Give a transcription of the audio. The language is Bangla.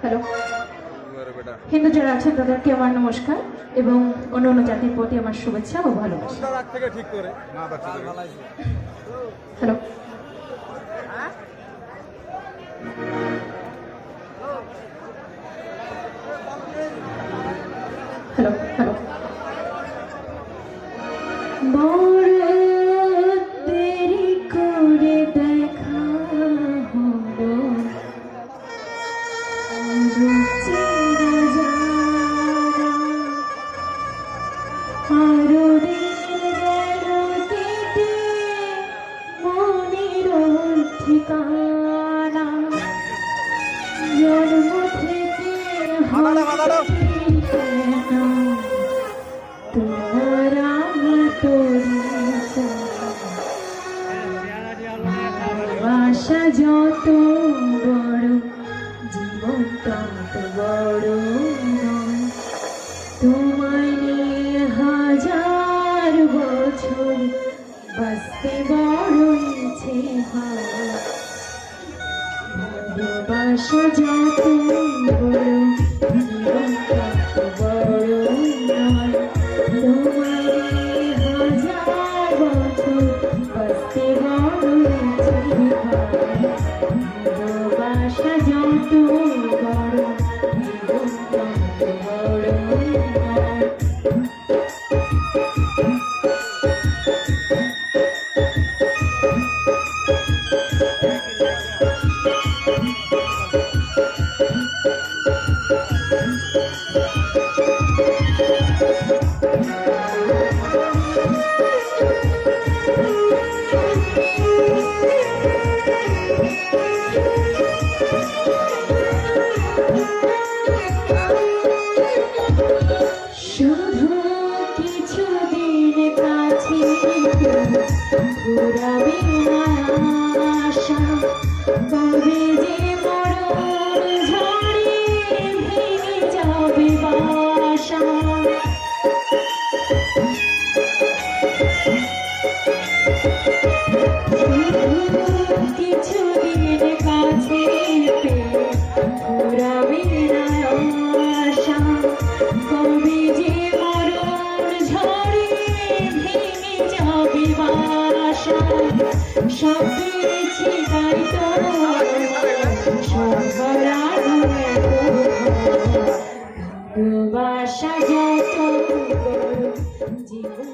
হ্যালো, হিন্দু যারা আছেন তাদেরকে আমার নমস্কার এবং অন্য অন্য জাতির প্রতি আমার শুভেচ্ছা ও ভালোবাসা। হ্যালো, হ্যালো হ্যালো দেরি করে দেখা হলো আরো দিন গেল কেটে মনের ঠিকানা জন্ম থেকে তোমারা ভালোবাসা যত বড় জীবন তত বড় নয়, তোমায় নিয়ে হাজার বছর বাঁচতে বড় ইচ্ছে হয়। ভালোবাসা যত বড় জীবন তত বড় নয়, তোমায় নিয়ে হাজার বছর বাঁচতে বড় ইচ্ছে হয়। ভালোবাসা যত বড় জীবন তত বড় নয়। শুধু কিছুদিন কাছে ঘুরাবে আশা, কবে যে মরণ ঝড়ে ভেঙে যাবে বাসা। কিছুদিন কাছে ঘুরাবে আশা, কবে যে মরণ ঝড়ে ভেঙে যাবে বাসা। সব পেরেছি তাই তো সবার ভালোবাসা যত বড় জীবন